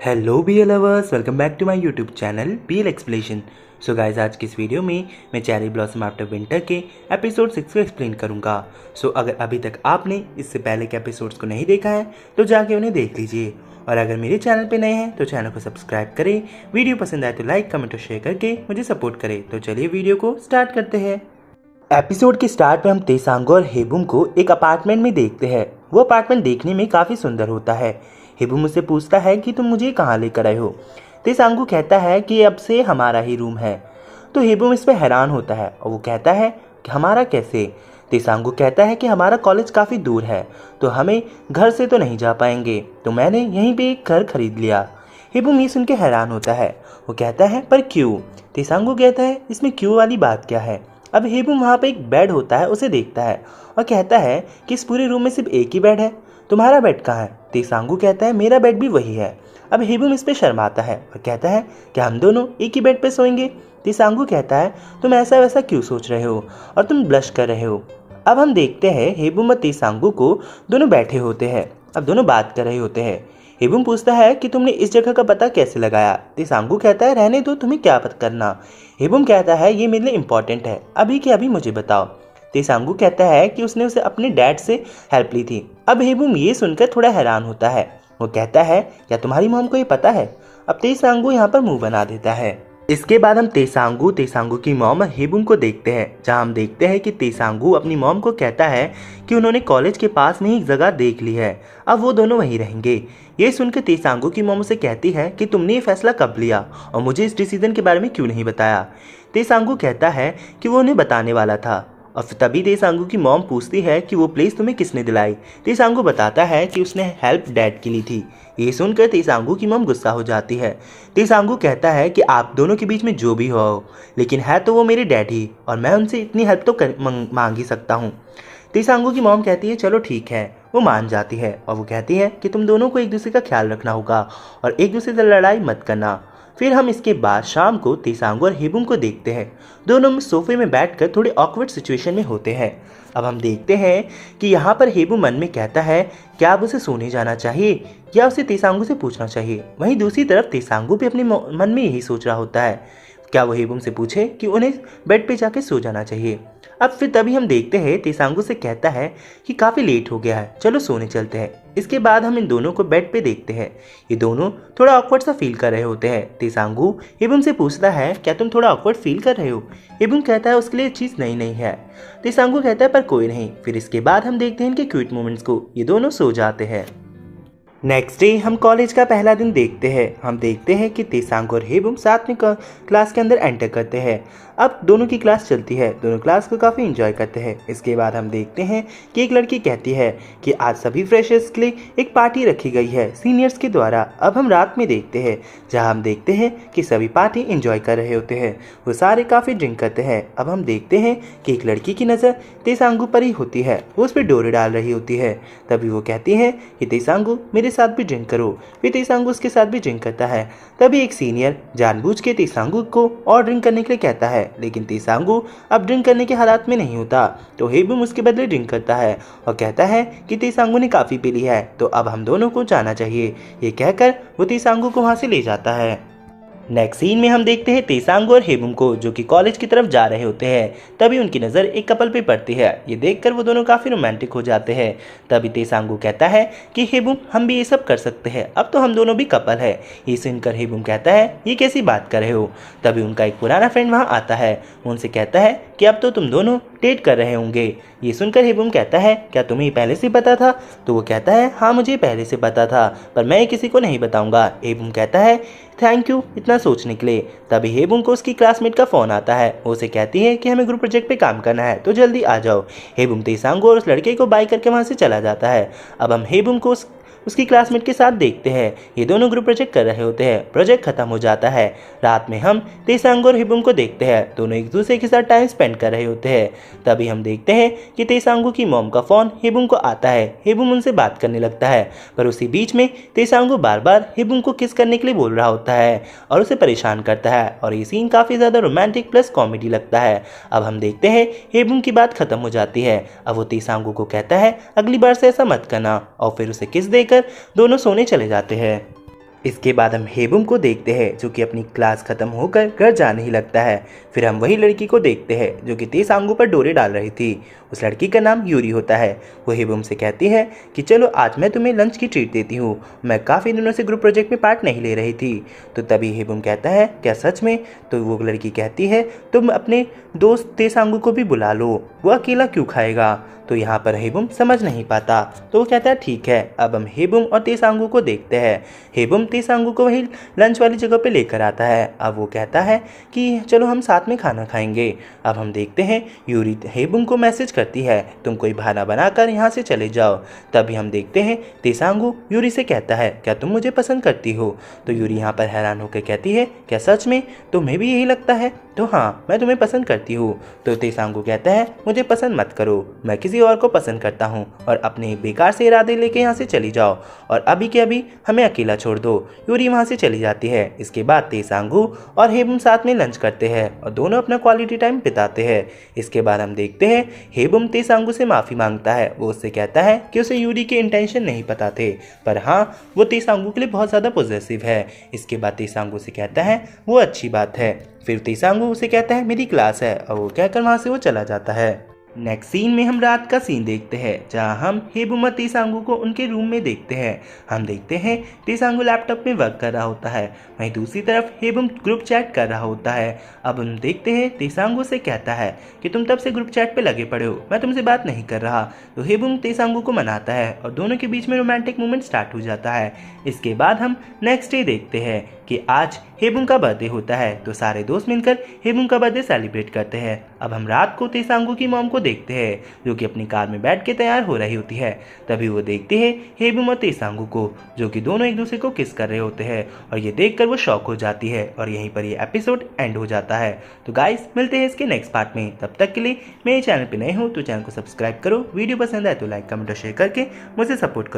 Hello BA lovers, welcome back to my YouTube channel BL explanation. So guys, आज की इस video में मैं चेरी ब्लॉसम आफ्टर विंटर के एपिसोड 6 को एक्सप्लेन करूंगा। सो अगर अभी तक आपने इससे पहले के एपिसोड्स को नहीं देखा है तो जाके उन्हें देख लीजिए, और अगर मेरे चैनल पे नए हैं तो चैनल को सब्सक्राइब करें। वीडियो पसंद आए तो लाइक, कमेंट और शेयर करके मुझे सपोर्ट करें। तो चलिए वीडियो को स्टार्ट करते हैं। एपिसोड के स्टार्ट में हम तेसांगो और हेबुम को एक अपार्टमेंट में देखते हैं। वो अपार्टमेंट देखने में काफ़ी सुंदर होता है। हेबुम मुझसे पूछता है कि तुम मुझे कहाँ लेकर आए हो। तेसांगो कहता है कि अब से हमारा ही रूम है। तो हेबुम इस पर हैरान होता है और वो कहता है कि हमारा कैसे। तेसांगो कहता है कि हमारा कॉलेज काफ़ी दूर है तो हमें घर से तो नहीं जा पाएंगे, तो मैंने यहीं पे एक घर खरीद लिया। हेबुम ये सुन के हैरान होता है। वो कहता है पर क्यों। तेसांगो कहता है इसमें क्यों वाली बात क्या है। अब हेबुम वहाँ पे एक बेड होता है उसे देखता है और कहता है कि इस पूरे रूम में सिर्फ एक ही बेड है, तुम्हारा बेड कहाँ है। तेसांगू कहता है मेरा बेड भी वही है। अब हेबुम इस पे शर्माता है और कहता है कि हम दोनों एक ही बेड पे सोएंगे। तेसांगू कहता है तुम ऐसा वैसा क्यों सोच रहे हो और तुम ब्लश कर रहे हो। अब हम देखते हैं हेबुम और तेसांगू को दोनों बैठे होते हैं। अब दोनों बात कर रहे होते हैं। हेबुम पूछता है कि तुमने इस जगह का पता कैसे लगाया। तेसांगू कहता है रहने दो, तुम्हें क्या पता करना। हेबुम कहता है ये मेरे लिए इंपॉर्टेंट है, अभी के अभी मुझे बताओ। तेसांगू कहता है कि उसने उसे अपने डैड से हेल्प ली थी। अब हेबुम ये सुनकर थोड़ा हैरान होता है। वो कहता है क्या तुम्हारी मॉम को ये पता है। अब तेसांगू यहाँ पर मुंह बना देता है। इसके बाद हम तेसांगू की मॉम और हेबुम को देखते हैं, जहां हम देखते हैं कि तेसांगू अपनी मॉम को कहता है कि उन्होंने कॉलेज के पास में ही एक जगह देख ली है, अब वो दोनों वहीं रहेंगे। ये सुनकर तेसांगू की मॉम उसे कहती है कि तुमने ये फैसला कब लिया और मुझे इस डिसीजन के बारे में क्यों नहीं बताया। तेसांगू कहता है कि वो उन्हें बताने वाला था। और तभी तेसांगू की मॉम पूछती है कि वो प्लेस तुम्हें किसने दिलाई। तेसांगू बताता है कि उसने हेल्प डैड की ली थी। ये सुनकर तेसांगू की मॉम गुस्सा हो जाती है। तेसांगू कहता है कि आप दोनों के बीच में जो भी हो, लेकिन है तो वो मेरे डैड ही, और मैं उनसे इतनी हेल्प तो मांग ही सकता हूँ। तेसांगू की मॉम कहती है चलो ठीक है। वो मान जाती है और वो कहती है कि तुम दोनों को एक दूसरे का ख्याल रखना होगा और एक दूसरे से लड़ाई मत करना। फिर हम इसके बाद शाम को तेसांगू और हेबुम को देखते हैं। दोनों सोफे में बैठकर थोड़े ऑकवर्ड सिचुएशन में होते हैं। अब हम देखते हैं कि यहाँ पर हेबुम मन में कहता है क्या अब उसे सोने जाना चाहिए या उसे तेसांगू से पूछना चाहिए। वहीं दूसरी तरफ तेसांगू भी अपने मन में यही सोच रहा होता है, क्या वो हेबुम से पूछे कि उन्हें बेड पे जाके सो जाना चाहिए। अब फिर तभी हम देखते हैं तेसांगू से कहता है कि काफ़ी लेट हो गया है, चलो सोने चलते हैं। इसके बाद हम इन दोनों को बेड पे देखते हैं। ये दोनों थोड़ा ऑकवर्ड सा फील कर रहे होते हैं। तेसांगू हेबुम से पूछता है क्या तुम थोड़ा ऑकवर्ड फील कर रहे हो। हेबुम कहता है उसके लिए चीज़ नई नहीं है। तेसांगू कहता है पर कोई नहीं। फिर इसके बाद हम देखते हैं इनके क्यूट मोमेंट्स को। ये दोनों सो जाते हैं। नेक्स्ट डे हम कॉलेज का पहला दिन देखते हैं। हम देखते हैं कि तेसांगू और हेबुम साथ में क्लास के अंदर एंटर करते हैं। अब दोनों की क्लास चलती है, दोनों क्लास को काफ़ी एंजॉय करते हैं। इसके बाद हम देखते हैं कि एक लड़की कहती है कि आज सभी फ्रेशर्स के लिए एक पार्टी रखी गई है सीनियर्स के द्वारा। अब हम रात में देखते हैं, जहां हम देखते हैं कि सभी पार्टी एंजॉय कर रहे होते हैं। वो सारे काफ़ी ड्रिंक करते हैं। अब हम देखते हैं कि एक लड़की की नज़र तेसांगू पर ही होती है। वो उस पर डोरे डाल रही होती है। तभी वो कहती है कि तेसांगू मेरे साथ भी ड्रिंक करो। फिर तेसांगू उसके साथ भी ड्रिंक करता है। तभी एक सीनियर जानबूझ के तेसांगू को और ड्रिंक करने के लिए कहता है, लेकिन तेसांगू अब ड्रिंक करने के हालात में नहीं होता। तो हेबुम उसके बदले ड्रिंक करता है और कहता है कि तेसांगू ने काफ़ी पी ली है, तो अब हम दोनों को जाना चाहिए। ये कहकर वो तेसांगू को वहाँ से ले जाता है। नेक्स्ट सीन में हम देखते हैं तेसांगू और हेबुम को जो कि कॉलेज की तरफ जा रहे होते हैं। तभी उनकी नज़र एक कपल पे पड़ती है। ये देखकर वो दोनों काफ़ी रोमांटिक हो जाते हैं। तभी तेसांगू कहता है कि हेबुम हम भी ये सब कर सकते हैं, अब तो हम दोनों भी कपल है। ये सुनकर हेबुम कहता है ये कैसी बात कर रहे हो। तभी उनका एक पुराना फ्रेंड वहाँ आता है। उनसे कहता है कि अब तो तुम दोनों डेट कर रहे होंगे। ये सुनकर हेबुम कहता है क्या तुम्हें पहले से पता था। तो वो कहता है हाँ मुझे पहले से पता था, पर मैं किसी को नहीं बताऊंगा। हेबुम कहता है थैंक यू इतना सोचने के लिए। तभी हेबुम को उसकी क्लासमेट का फ़ोन आता है। वो उसे कहती है कि हमें ग्रुप प्रोजेक्ट पे काम करना है तो जल्दी आ जाओ। हेबुम तेसांगू और उस लड़के को बाय करके वहाँ से चला जाता है। अब हम हेबुम को उसकी क्लासमेट के साथ देखते हैं। ये दोनों ग्रुप प्रोजेक्ट कर रहे होते हैं। प्रोजेक्ट खत्म हो जाता है। रात में हम तेसांगू और हेबुम को देखते हैं। दोनों एक दूसरे के साथ टाइम स्पेंड कर रहे होते हैं। तभी हम देखते हैं कि तेसांगू की मॉम का फ़ोन हेबुम को आता है। हेबुम उनसे बात करने लगता है, पर उसी बीच में तेसांगू बार बार हेबुम को किस करने के लिए बोल रहा होता है और उसे परेशान करता है। और ये सीन काफ़ी ज़्यादा रोमांटिक प्लस कॉमेडी लगता है। अब हम देखते हैं हेबुम की बात खत्म हो जाती है। अब वो तेसांगू को कहता है अगली बार से ऐसा मत करना, और फिर उसे किस देकर दोनों सोने चले जाते हैं। इसके बाद हम हेबुम को देखते हैं जो कि अपनी क्लास खत्म होकर घर जाने ही लगता है। फिर हम वही लड़की को देखते हैं जो कि तेसांगू पर डोरे डाल रही थी। उस लड़की का नाम यूरी होता है। वो हेबुम से कहती है कि चलो आज मैं तुम्हें लंच की ट्रीट देती हूँ, मैं काफ़ी दिनों से ग्रुप प्रोजेक्ट में पार्ट नहीं ले रही थी। तो तभी हेबुम कहता है क्या सच में? तो वो लड़की कहती है तुम अपने दोस्त तेसांगू को भी बुला लो, वो अकेला क्यों खाएगा? तो यहाँ पर हेबुम समझ नहीं पाता, तो वो कहता है ठीक है। अब हम हेबुम और तेसांगू को देखते हैं। हेबुम तेसांगू को वही लंच वाली जगह पे लेकर आता है। अब वो कहता है कि चलो हम साथ में खाना खाएंगे। अब हम देखते हैं यूरी हेबुम को मैसेज करती है तुम कोई बहाना बनाकर यहाँ से चले जाओ। तभी हम देखते हैं तेसांगू यूरी से कहता है क्या तुम मुझे पसंद करती हो? तो यूरी यहाँ पर हैरान होकर कहती है क्या सच में? तुम्हें भी यही लगता है? तो हाँ, मैं तुम्हें पसंद करती हूँ। तो तेसांगू कहता है मुझे पसंद मत करो, मैं किसी और को पसंद करता हूँ और अपने बेकार से इरादे लेके यहाँ से चली जाओ और अभी के अभी हमें अकेला छोड़ दो। यूरी वहाँ से चली जाती है। इसके बाद तेसांगू और हेबुम साथ में लंच करते हैं और दोनों अपना क्वालिटी टाइम बिताते हैं। इसके बाद हम देखते हैं हेबुम तेसांगू से माफ़ी मांगता है। वो उससे कहता है कि उसे यूरी के इंटेंशन नहीं पता थे, पर हाँ वो तेसांगू के लिए बहुत ज़्यादा पॉजिटिव है। इसके बाद तेसांगू से कहता है वो अच्छी बात है। फिर तेसांगू उसे कहता है मेरी क्लास है और वो कहकर वहाँ से वो चला जाता है। नेक्स्ट सीन में हम रात का सीन देखते हैं जहां हम हेबुम और तेसांगू को उनके रूम में देखते हैं। हम देखते हैं तेसांगू लैपटॉप में वर्क कर रहा होता है, वहीं दूसरी तरफ हेबुम ग्रुप चैट कर रहा होता है। अब हम देखते हैं तेसांगू से कहता है कि तुम तब से ग्रुप चैट पे लगे पड़े हो, मैं तुमसे बात नहीं कर रहा। तो हेबुम तेसांगू को मनाता है और दोनों के बीच में रोमांटिक मोमेंट स्टार्ट हो जाता है। इसके बाद हम नेक्स्ट डे देखते हैं कि आज हेबुम का बर्थडे होता है, तो सारे दोस्त मिलकर हेबुम का बर्थडे सेलिब्रेट करते हैं। अब हम रात को तेसांगू की मॉम को देखते हैं जो कि अपनी कार में बैठ के तैयार हो रही होती है। तभी वो देखते हैं हेबुम और तेसांगू को जो कि दोनों एक दूसरे को किस कर रहे होते हैं और ये देखकर वो शॉक हो जाती है और यहीं पर ये एपिसोड एंड हो जाता है। तो गाइस मिलते हैं इसके नेक्स्ट पार्ट में, तब तक के लिए मेरे चैनल पे नए हो तो चैनल को सब्सक्राइब करो, वीडियो पसंद आए तो लाइक कमेंट और शेयर करके मुझे सपोर्ट करो।